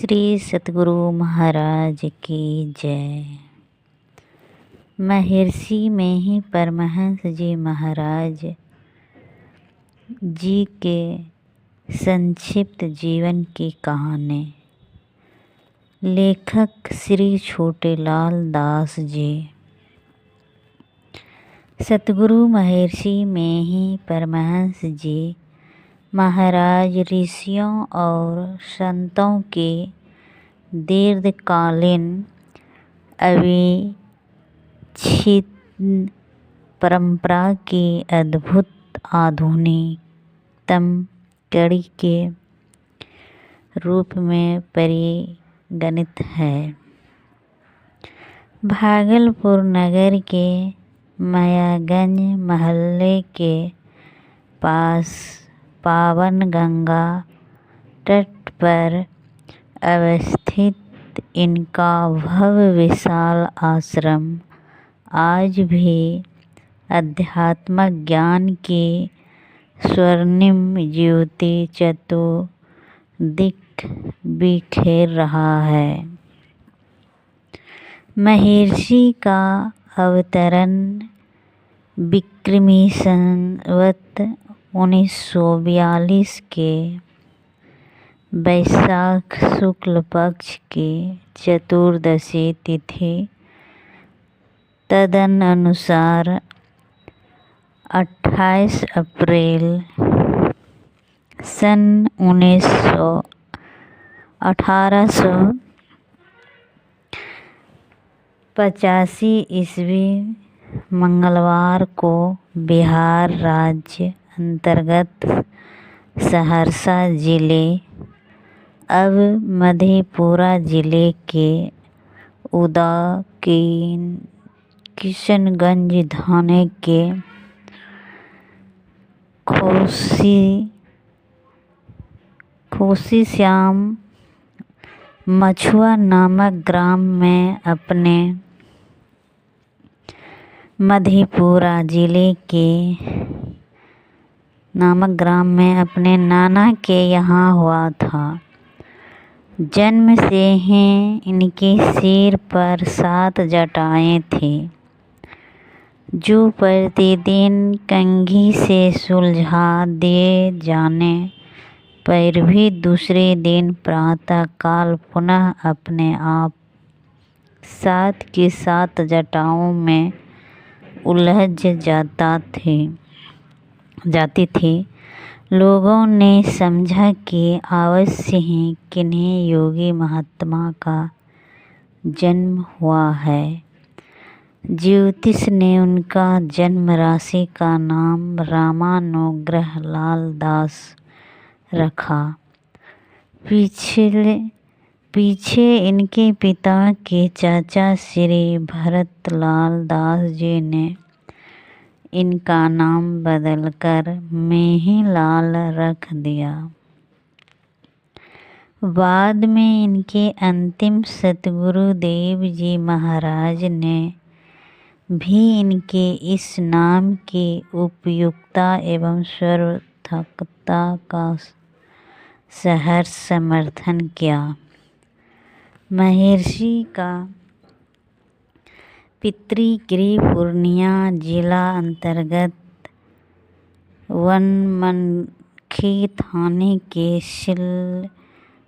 श्री सतगुरु महाराज की जय। महर्षि में ही परमहंस जी महाराज जी के संक्षिप्त जीवन की कहानी। लेखक श्री छोटेलाल दास जी। सतगुरु महर्षि में ही परमहंस जी महाराज ऋषियों और संतों के दीर्घकालीन अविच्छिन्न परंपरा की अद्भुत आधुनिकतम कड़ी के रूप में परिगणित है। भागलपुर नगर के मायागंज मोहल्ले के पास पावन गंगा तट पर अवस्थित इनका भव्य विशाल आश्रम आज भी आध्यात्मिक ज्ञान की स्वर्णिम ज्योति चतुर्दिक बिखेर रहा है। महर्षि का अवतरण विक्रमी संवत 1942 के वैशाख शुक्ल पक्ष की चतुर्दशी तिथि तदनुसार 28 अप्रैल सन 1885 ईस्वी मंगलवार को बिहार राज्य अंतर्गत सहरसा जिले अब मधेपुरा जिले के किशनगंज थाने के खोसी श्याम मछुआ नामक ग्राम में अपने मधेपुरा जिले के नामक ग्राम में अपने नाना के यहाँ हुआ था। जन्म से ही इनके सिर पर 7 जटाएं थी जो प्रतिदिन कंघी से सुलझा दिए जाने पर भी दूसरे दिन प्रातः काल पुनः अपने आप 7 की 7 जटाओं में उलझ जाती थी। लोगों ने समझा कि अवश्य ही किन्हीं योगी महात्मा का जन्म हुआ है। ज्योतिष ने उनका जन्म राशि का नाम रामानुग्रह लाल दास रखा। पीछे इनके पिता के चाचा श्री भरतलाल दास जी ने इनका नाम बदलकर मेहीलाल रख दिया। बाद में इनके अंतिम सतगुरु देव जी महाराज ने भी इनके इस नाम की उपयुक्तता एवं सार्थकता का सहर्ष समर्थन किया। महर्षि का पितृगृह पूर्णिया जिला अंतर्गत वनमनखी थाने के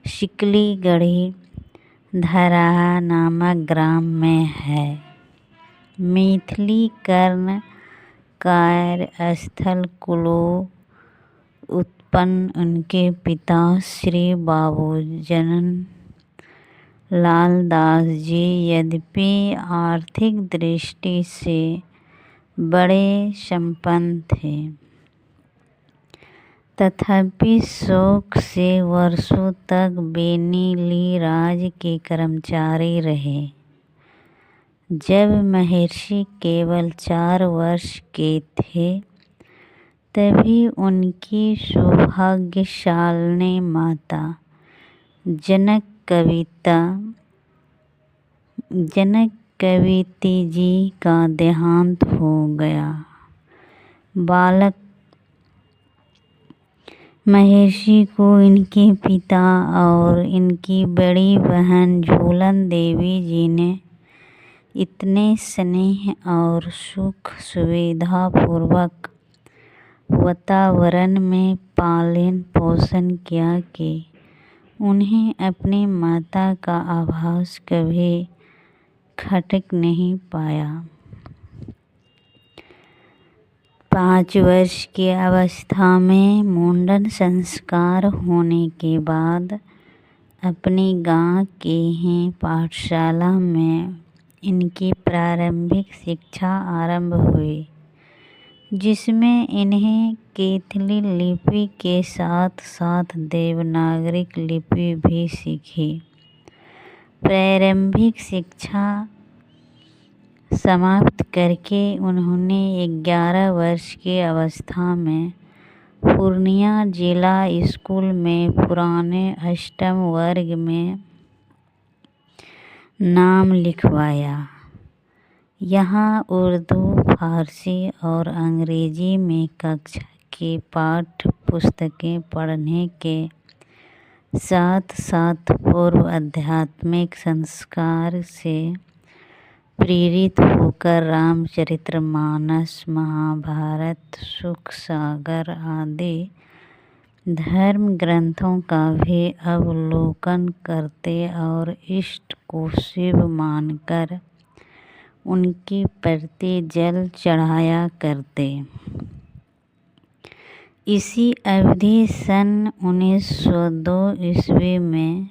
शिकलीगढ़ी धराहा नामक ग्राम में है। मैथिलीकरण कार्यस्थल कुलो उत्पन्न उनके पिता श्री बाबूजन लाल दास जी यद्यपि आर्थिक दृष्टि से बड़े संपन्न थे तथापि शौक से वर्षों तक बेनीली राज के कर्मचारी रहे। जब महर्षि केवल 4 वर्ष के थे तभी उनकी सौभाग्यशालिनी माता जनक कविती जी का देहांत हो गया। बालक महर्षि को इनके पिता और इनकी बड़ी बहन झूलन देवी जी ने इतने स्नेह और सुख सुविधा पूर्वक वातावरण में पालन पोषण किया कि उन्हें अपनी माता का आभास कभी खटक नहीं पाया। 5 वर्ष की अवस्था में मुंडन संस्कार होने के बाद अपनी गांव के ही पाठशाला में इनकी प्रारंभिक शिक्षा आरंभ हुई, जिसमें इन्हें कैथली लिपि के साथ साथ देवनागरी लिपि भी सीखी। प्रारंभिक शिक्षा समाप्त करके उन्होंने 11 वर्ष की अवस्था में पूर्णिया जिला स्कूल में पुराने अष्टम वर्ग में नाम लिखवाया। यहाँ उर्दू, फारसी और अंग्रेजी में कक्षा की पाठ्य पुस्तकें पढ़ने के साथ साथ पूर्व आध्यात्मिक संस्कार से प्रेरित होकर रामचरितमानस, महाभारत, सुख सागर आदि धर्म ग्रंथों का भी अवलोकन करते और इष्ट को शिव मानकर उनके प्रति जल चढ़ाया करते। इसी अवधि सन 1902 ईस्वी में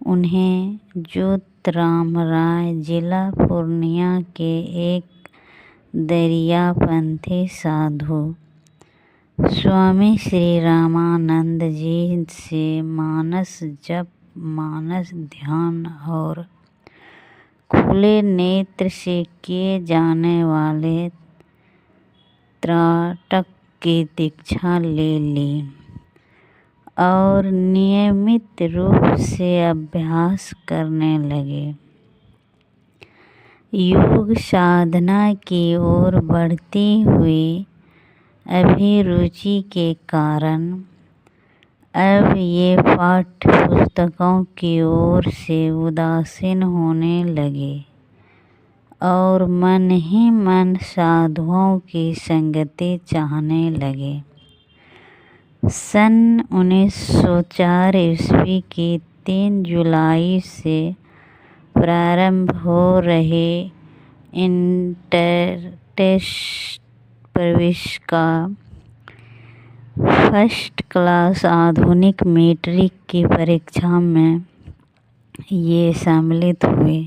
उन्हें ज्योतिराम राय जिला पूर्णिया के एक दरियापंथी साधु स्वामी श्री रामानंद जी से मानस जप, मानस ध्यान और खुले नेत्र से किए जाने वाले त्राटक की दीक्षा ले ली और नियमित रूप से अभ्यास करने लगे। योग साधना की ओर बढ़ती हुई अभिरुचि के कारण अब ये पाठ्य पुस्तकों की ओर से उदासीन होने लगे और मन ही मन साधुओं की संगति चाहने लगे। सन 1904 ईस्वी की 3 जुलाई से प्रारंभ हो रहे इंटर-टेस्ट प्रवेश का फर्स्ट क्लास आधुनिक मैट्रिक की परीक्षा में ये सम्मिलित हुए।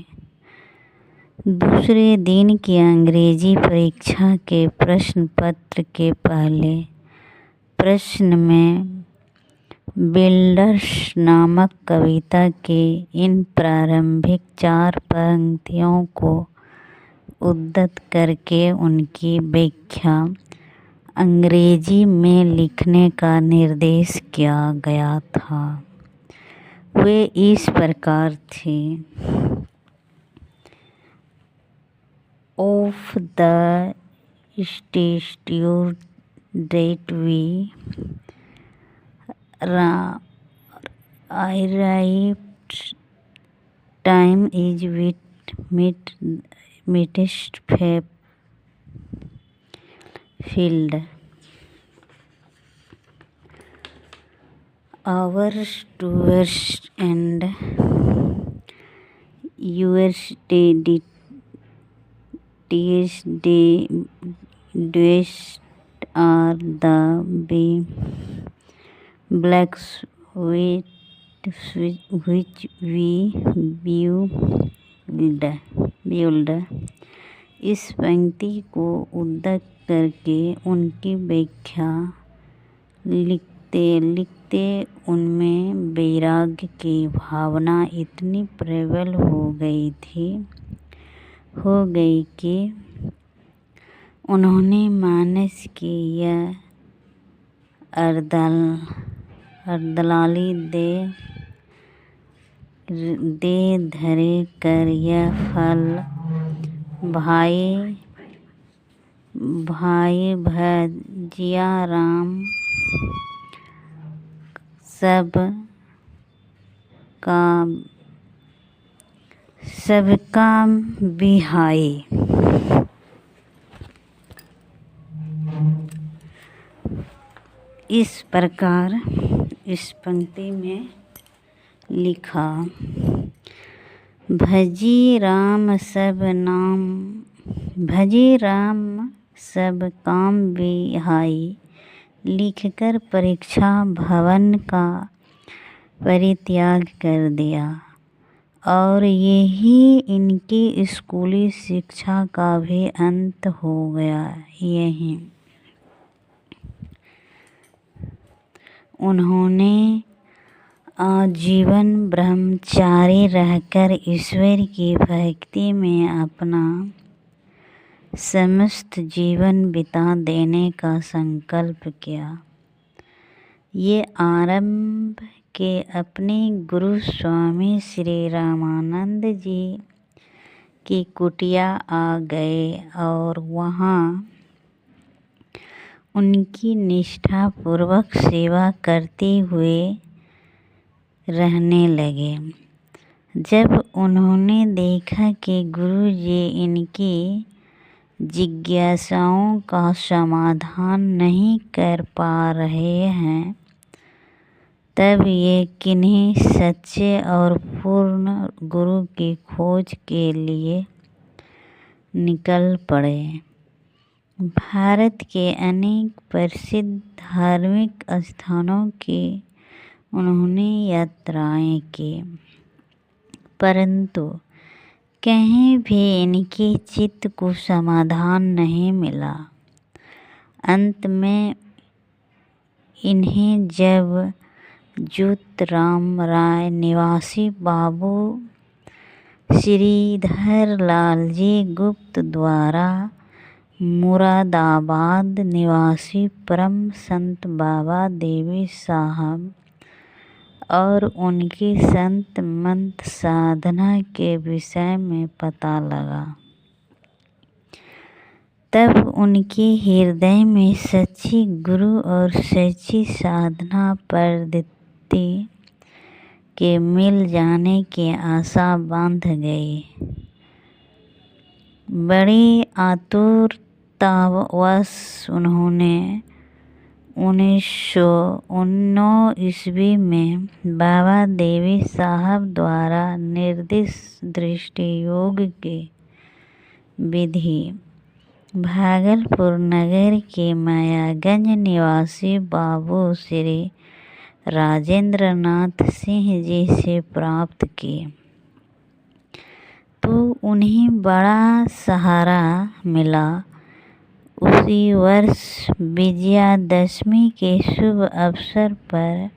दूसरे दिन की अंग्रेजी परीक्षा के प्रश्न पत्र के पहले प्रश्न में बिल्डर्स नामक कविता के इन प्रारंभिक 4 पंक्तियों को उद्धृत करके उनकी व्याख्या अंग्रेजी में लिखने का निर्देश किया गया था। वे इस प्रकार थी। Of the statute that we arrived, time is meetest field. Hours, tours, and yours days are the blacks which we build। इस पंक्ति को उद्धृत करके उनकी व्याख्या लिखते लिखते उनमें वैराग्य की भावना इतनी प्रबल हो गई कि उन्होंने मानस की यह अर्धलाली दे धरे कर यह फल भाई भजिया राम सब काम बिहाई। इस प्रकार इस पंक्ति में लिखा, भजी राम सब काम बिहाई, लिखकर परीक्षा भवन का परित्याग कर दिया। और यही इनकी स्कूली शिक्षा का भी अंत हो गया। यही उन्होंने आजीवन ब्रह्मचारी रहकर ईश्वर की भक्ति में अपना समस्त जीवन बिता देने का संकल्प किया। ये आरंभ के अपने गुरु स्वामी श्री रामानंद जी की कुटिया आ गए और वहाँ उनकी निष्ठापूर्वक सेवा करते हुए रहने लगे। जब उन्होंने देखा कि गुरु जी इनकी जिज्ञासाओं का समाधान नहीं कर पा रहे हैं, तब ये किन्हीं सच्चे और पूर्ण गुरु की खोज के लिए निकल पड़े। भारत के अनेक प्रसिद्ध धार्मिक स्थानों की उन्होंने यात्राएं की, परंतु कहीं भी इनके चित्त को समाधान नहीं मिला। अंत में इन्हें जब ज्योतिराम राय निवासी बाबू श्रीधर लाल जी गुप्त द्वारा मुरादाबाद निवासी परम संत बाबा देवी साहब और उनकी संत मंत साधना के विषय में पता लगा, तब उनके हृदय में सच्ची गुरु और सच्ची साधना पद्धति के मिल जाने की आशा बांध गई। बड़ी आतुरतावश उन्होंने 1909 ईस्वी में बाबा देवी साहब द्वारा निर्दिष्ट दृष्टि योग की विधि भागलपुर नगर के मायागंज निवासी बाबू श्री राजेंद्र नाथ सिंह जी से प्राप्त की, तो उन्हें बड़ा सहारा मिला। उसी वर्ष विजयादशमी के शुभ अवसर पर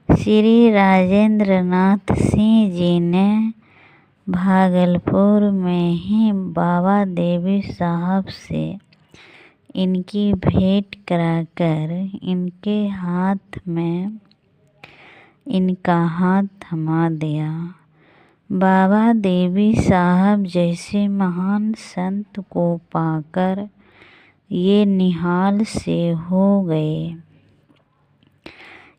श्री राजेंद्र नाथ सिंह जी ने भागलपुर में ही बाबा देवी साहब से इनकी भेंट कराकर इनका हाथ थमा दिया। बाबा देवी साहब जैसे महान संत को पाकर ये निहाल से हो गए।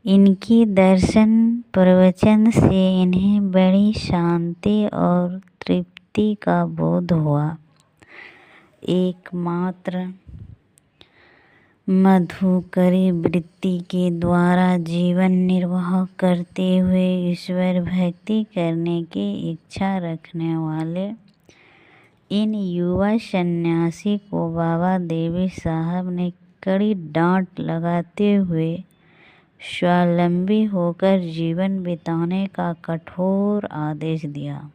इनकी दर्शन प्रवचन से इन्हें बड़ी शांति और तृप्ति का बोध हुआ। एकमात्र मधुकरी वृत्ति के द्वारा जीवन निर्वाह करते हुए ईश्वर भक्ति करने की इच्छा रखने वाले इन युवा सन्यासी को बाबा देवी साहब ने कड़ी डांट लगाते हुए स्वावलंबी होकर जीवन बिताने का कठोर आदेश दिया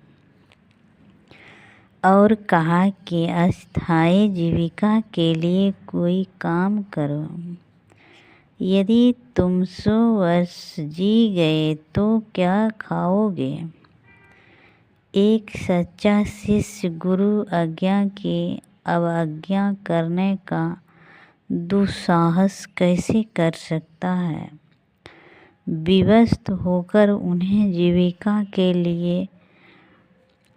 और कहा कि अस्थायी जीविका के लिए कोई काम करो। यदि तुम 100 वर्ष जी गए तो क्या खाओगे? एक सच्चा शिष्य गुरु आज्ञा की अवज्ञा करने का दुस्साहस कैसे कर सकता है? विवश होकर उन्हें जीविका के लिए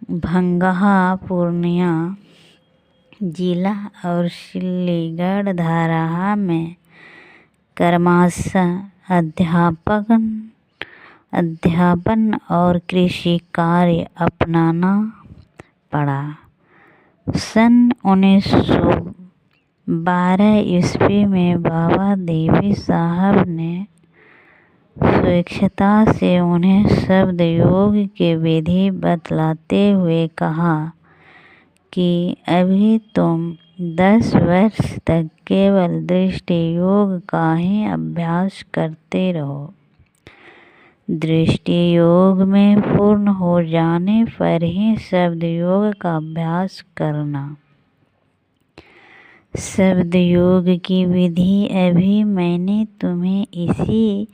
भंगहा, पूर्णिया जिला और सिल्लीगढ़ धाराहा में क्रमशः अध्यापन और कृषि कार्य अपनाना पड़ा। सन 1912 ईस्वी में बाबा देवी साहब ने स्वेच्छा से उन्हें शब्द योग की विधि बतलाते हुए कहा कि अभी तुम 10 वर्ष तक केवल दृष्टि योग का ही अभ्यास करते रहो। दृष्टि योग में पूर्ण हो जाने पर ही शब्द योग का अभ्यास करना। शब्द योग की विधि अभी मैंने तुम्हें इसी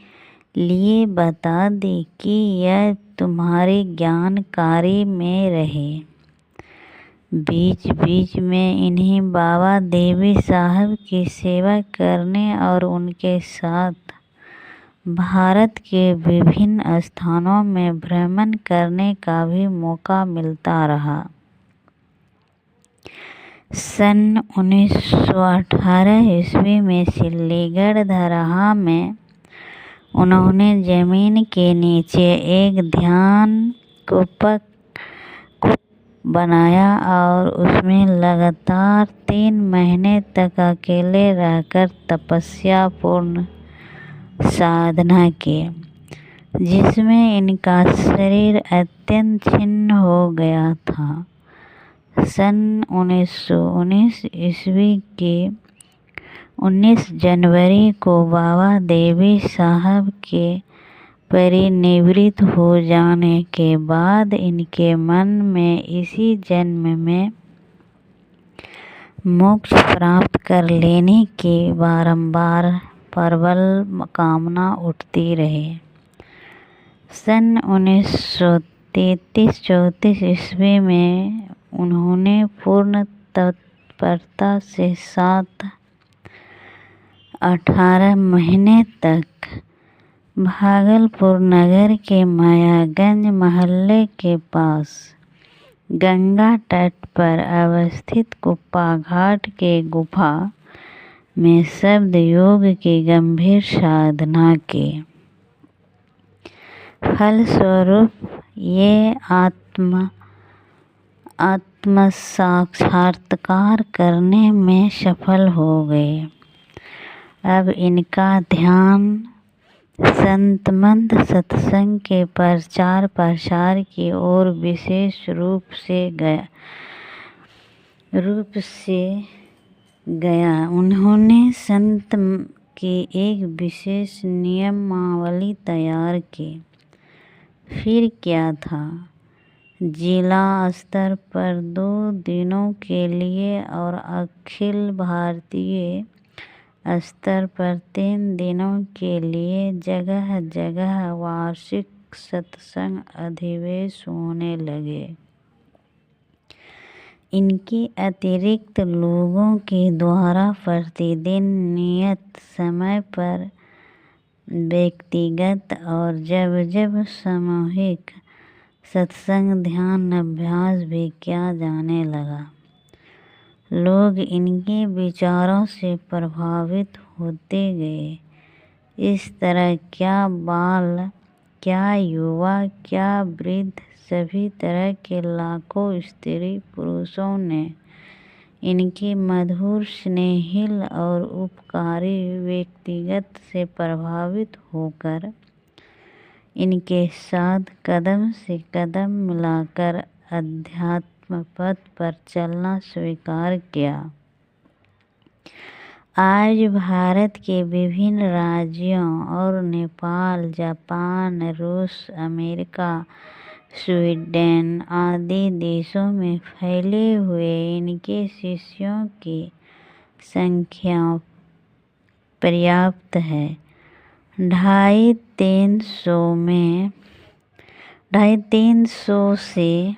लिए बता दी कि यह तुम्हारे ज्ञानकारी में रहे। बीच बीच में इन्हें बाबा देवी साहब की सेवा करने और उनके साथ भारत के विभिन्न स्थानों में भ्रमण करने का भी मौका मिलता रहा। सन 1918 ईस्वी में सिल्लीगढ़ धराहा में उन्होंने जमीन के नीचे एक ध्यान कूप बनाया और उसमें लगातार 3 महीने तक अकेले रहकर तपस्या पूर्ण साधना की, जिसमें इनका शरीर अत्यंत छिन्न हो गया था। सन 1919 ईस्वी के 19 जनवरी को बाबा देवी साहब के परिनिवृत्त हो जाने के बाद इनके मन में इसी जन्म में मोक्ष प्राप्त कर लेने की बारंबार प्रबल कामना उठती रही। सन 1933-34 ईस्वी में उन्होंने पूर्ण तत्परता से 18 महीने तक भागलपुर नगर के मायागंज मोहल्ले के पास गंगा तट पर अवस्थित कुप्पा घाट के गुफा में शब्द योग की गंभीर साधना की। फलस्वरूप ये आत्म साक्षात्कार करने में सफल हो गए। अब इनका ध्यान संतमंद सत्संग के प्रचार प्रसार की ओर विशेष रूप से गया। उन्होंने संत की एक विशेष नियमावली तैयार की। फिर क्या था, जिला स्तर पर 2 दिनों के लिए और अखिल भारतीय स्तर पर 3 दिनों के लिए जगह जगह वार्षिक सत्संग अधिवेशन होने लगे। इनके अतिरिक्त लोगों के द्वारा प्रतिदिन नियत समय पर व्यक्तिगत और जब जब सामूहिक सत्संग ध्यान अभ्यास भी किया जाने लगा। लोग इनके विचारों से प्रभावित होते गए। इस तरह क्या बाल, क्या युवा, क्या वृद्ध, सभी तरह के लाखों स्त्री पुरुषों ने इनके मधुर, स्नेहिल और उपकारी व्यक्तिगत से प्रभावित होकर इनके साथ कदम से कदम मिलाकर अध्यात्म पथ पर चलना स्वीकार किया। आज भारत के विभिन्न राज्यों और नेपाल, जापान, रूस, अमेरिका, स्वीडन आदि देशों में फैले हुए इनके शिष्यों की संख्या पर्याप्त है। 250-300 से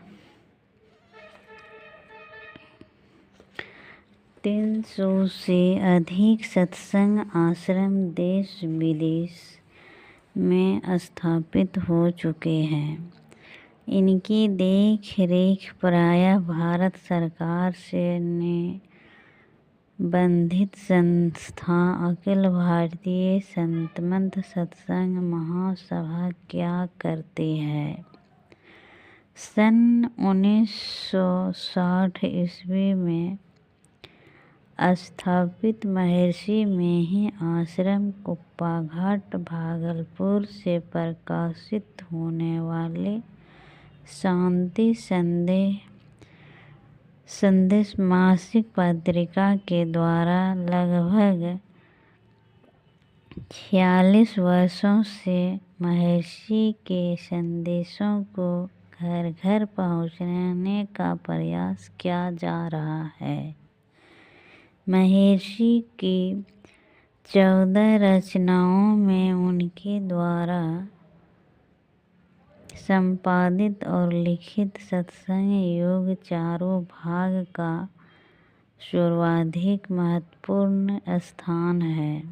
300 से अधिक सत्संग आश्रम देश विदेश में स्थापित हो चुके हैं। इनकी देख रेख प्रायः भारत सरकार से बंधित संस्था अखिल भारतीय संतमंत सत्संग महासभा क्या करती है? सन 1960 ईस्वी में स्थापित महर्षि मेही आश्रम कुप्पाघाट भागलपुर से प्रकाशित होने वाले शांति संदेश मासिक पत्रिका के द्वारा लगभग 46 वर्षों से महर्षि के संदेशों को घर घर पहुंचाने का प्रयास किया जा रहा है। महर्षि की 14 रचनाओं में उनके द्वारा संपादित और लिखित सत्संग योग चारों भाग का सर्वाधिक महत्वपूर्ण स्थान है।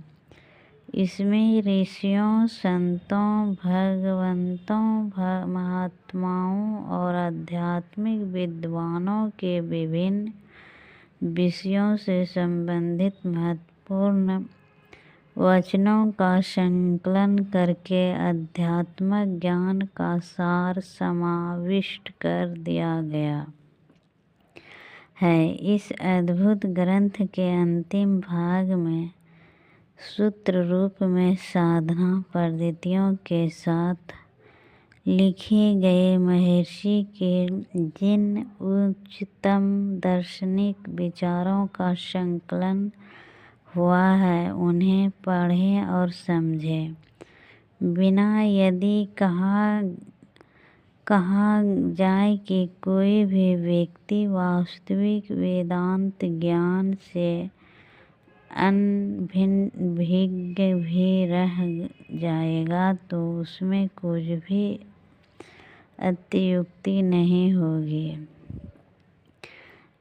इसमें ऋषियों, संतों, भगवंतों, महात्माओं और आध्यात्मिक विद्वानों के विभिन्न विषयों से संबंधित महत्वपूर्ण वचनों का संकलन करके आध्यात्मिक ज्ञान का सार समाविष्ट कर दिया गया है। इस अद्भुत ग्रंथ के अंतिम भाग में सूत्र रूप में साधना पद्धतियों के साथ लिखे गए महर्षि के जिन उच्चतम दार्शनिक विचारों का संकलन हुआ है उन्हें पढ़ें और समझें। बिना यदि कहा जाए कि कोई भी व्यक्ति वास्तविक वेदांत ज्ञान से अनभिज्ञ भी रह जाएगा तो उसमें कुछ भी अतियुक्ति नहीं होगी।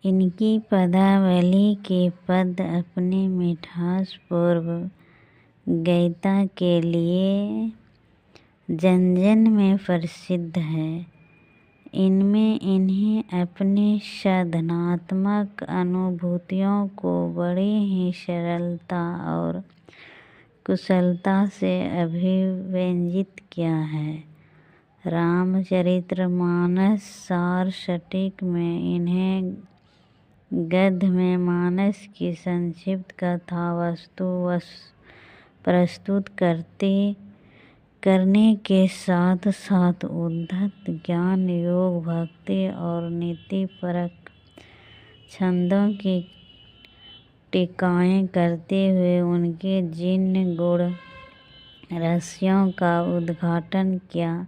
इनकी पदावली के पद अपनी मिठास पूर्व गीता के लिए जन जन में प्रसिद्ध है। इनमें इन्हें अपनी साधनात्मक अनुभूतियों को बड़ी ही सरलता और कुशलता से अभिव्यंजित किया है। रामचरितमानस सार षटक में इन्हें गद्य में मानस की संक्षिप्त कथा वस्तु प्रस्तुत करने के साथ साथ उद्धत ज्ञान, योग, भक्ति और नीति परक छंदों की टीकाएं करते हुए उनके जिन गुण रहस्यों का उद्घाटन किया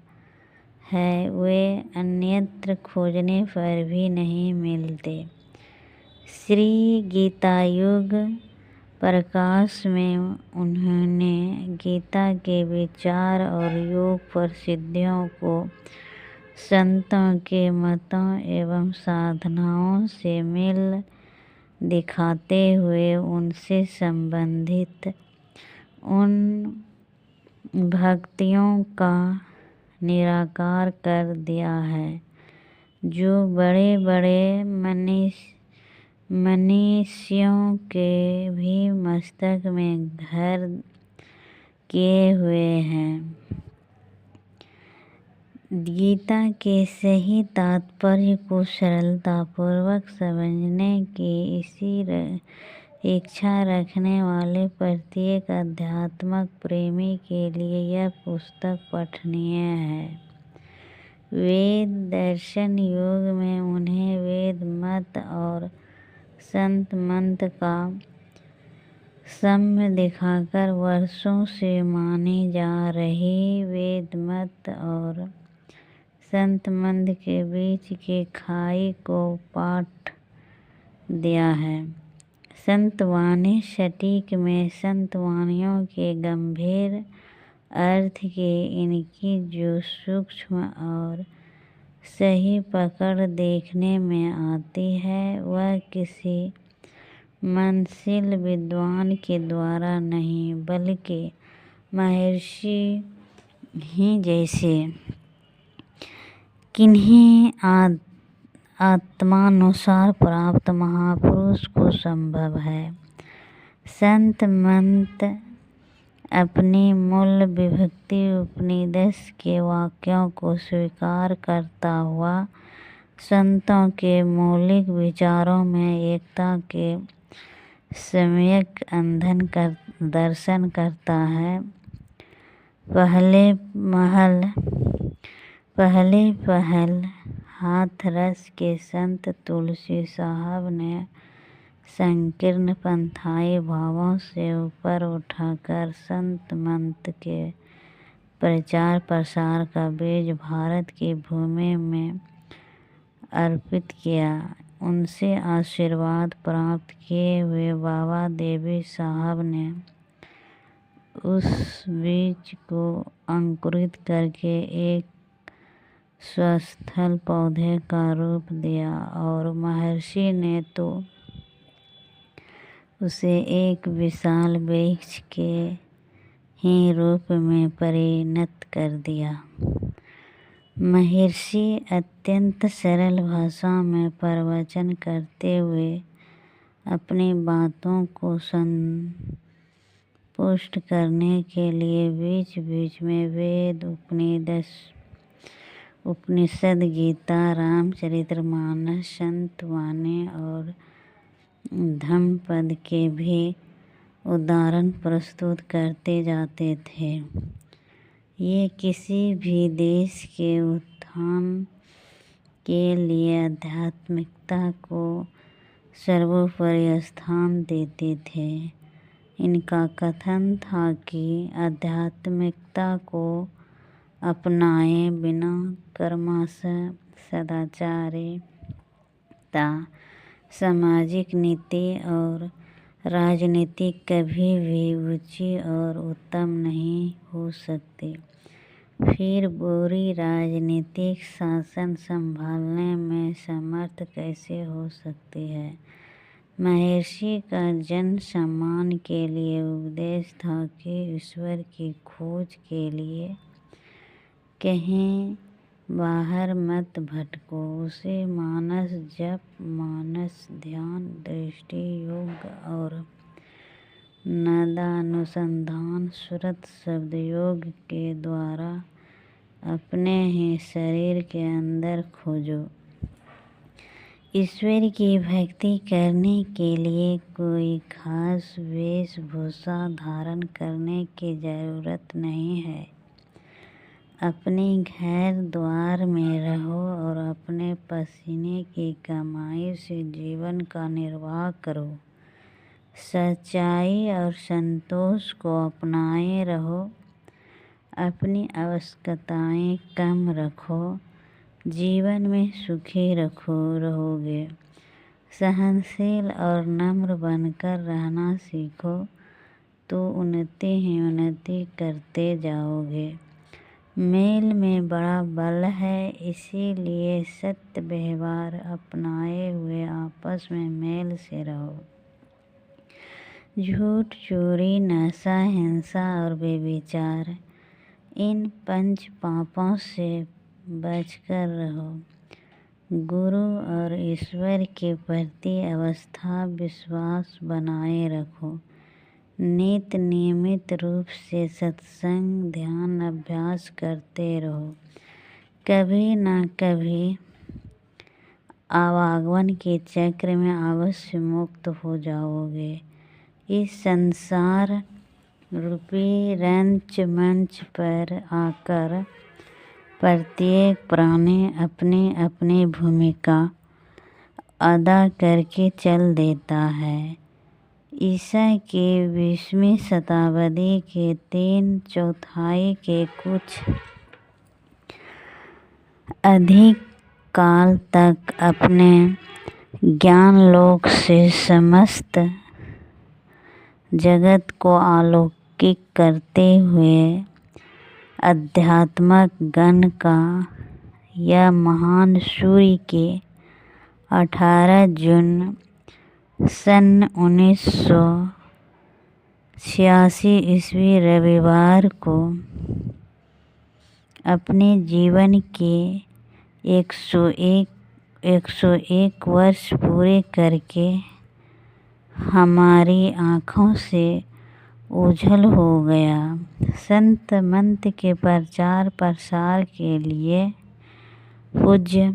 है वे अन्यत्र खोजने पर भी नहीं मिलते। श्री गीतायुग प्रकाश में उन्होंने गीता के विचार और योग प्रसिद्धियों को संतों के मतों एवं साधनाओं से मेल दिखाते हुए उनसे संबंधित उन भक्तियों का निराकार कर दिया है जो बड़े बड़े मनीषियों के भी मस्तक में घर किए हुए हैं। गीता के सही तात्पर्य को सरलतापूर्वक समझने की इसी इच्छा रखने वाले प्रत्येक अध्यात्मक प्रेमी के लिए यह पुस्तक पठनीय है। वेद दर्शन योग में उन्हें वेद मत और संत मत का साम्य दिखाकर वर्षों से मानी जा रही वेद मत और संत मत के बीच की खाई को पाट दिया है। संतवाणी षटक में संतवाणियों के गंभीर अर्थ के इनकी जो सूक्ष्म और सही पकड़ देखने में आती है वह किसी मनशील विद्वान के द्वारा नहीं बल्कि महर्षि ही जैसे किन्हीं आत्मानुसार प्राप्त महापुरुष को संभव है। संत मंत अपनी मूल विभक्ति उपनिषद के वाक्यों को स्वीकार करता हुआ संतों के मौलिक विचारों में एकता के सम्यक दर्शन करता है। पहल हाथरस के संत तुलसी साहब ने संकीर्ण पंथाई भावों से ऊपर उठाकर संत मंत के प्रचार प्रसार का बीज भारत की भूमि में अर्पित किया। उनसे आशीर्वाद प्राप्त किए हुए बाबा देवी साहब ने उस बीज को अंकुरित करके एक स्वस्थल पौधे का रूप दिया और महर्षि ने तो उसे एक विशाल वृक्ष के ही रूप में परिणत कर दिया। महर्षि अत्यंत सरल भाषा में प्रवचन करते हुए अपनी बातों को संपुष्ट करने के लिए बीच बीच में वेद उपनिषद गीता रामचरितमानस संत वाणी और धम्मपद के भी उदाहरण प्रस्तुत करते जाते थे। ये किसी भी देश के उत्थान के लिए आध्यात्मिकता को सर्वोपरि स्थान देते थे। इनका कथन था कि आध्यात्मिकता को अपनाए बिना कर्मशः सदाचारिता सामाजिक नीति और राजनीति कभी भी ऊंची और उत्तम नहीं हो सकती, फिर बुरी राजनीतिक शासन संभालने में समर्थ कैसे हो सकती है। महर्षि का जन सम्मान के लिए उपदेश था कि ईश्वर की खोज के लिए कहीं बाहर मत भटको, उसे मानस जप, मानस ध्यान, दृष्टि योग और नादानुसंधान श्रुत शब्द योग के द्वारा अपने ही शरीर के अंदर खोजो। ईश्वर की भक्ति करने के लिए कोई खास वेशभूषा धारण करने की जरूरत नहीं है। अपने घर द्वार में रहो और अपने पसीने की कमाई से जीवन का निर्वाह करो। सच्चाई और संतोष को अपनाए रहो। अपनी आवश्यकताएं कम रखो, जीवन में सुखी रहोगे। सहनशील और नम्र बनकर रहना सीखो तो उन्नति ही उन्नति करते जाओगे। मेल में बड़ा बल है, इसीलिए सत्य व्यवहार अपनाए हुए आपस में मेल से रहो। झूठ, चोरी, नशा, हिंसा और व्यभिचार, इन 5 पापों से बचकर रहो। गुरु और ईश्वर के प्रति आस्था विश्वास बनाए रखो। नियमित रूप से सत्संग ध्यान अभ्यास करते रहो। कभी न कभी आवागमन के चक्र में अवश्य मुक्त हो जाओगे। इस संसार रूपी रंच-मंच पर आकर प्रत्येक प्राणी अपनी अपनी भूमिका अदा करके चल देता है। ईसा की 20वीं शताब्दी के 3/4 के कुछ अधिक काल तक अपने ज्ञानलोक से समस्त जगत को आलोकित करते हुए अध्यात्मक गण का यह महान सूर्य के 18 जून सन 1986 ईस्वी रविवार को अपने जीवन के 101 वर्ष पूरे करके हमारी आँखों से ओझल हो गया। संत मंत के प्रचार प्रसार के लिए पूज्य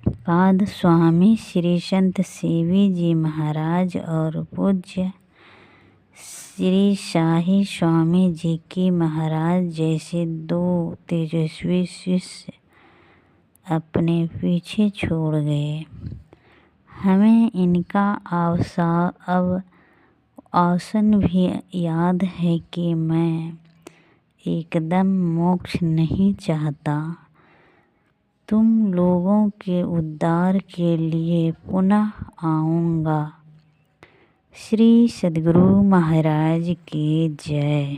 पाद स्वामी श्री संत सेवी जी महाराज और पूज्य श्री शाही स्वामी जी की महाराज जैसे दो तेजस्वी शिष्य अपने पीछे छोड़ गए। हमें इनका अवसान भी याद है कि मैं एकदम मोक्ष नहीं चाहता, तुम लोगों के उद्धार के लिए पुनः आऊँगा। श्री सद्गुरु महाराज की जय।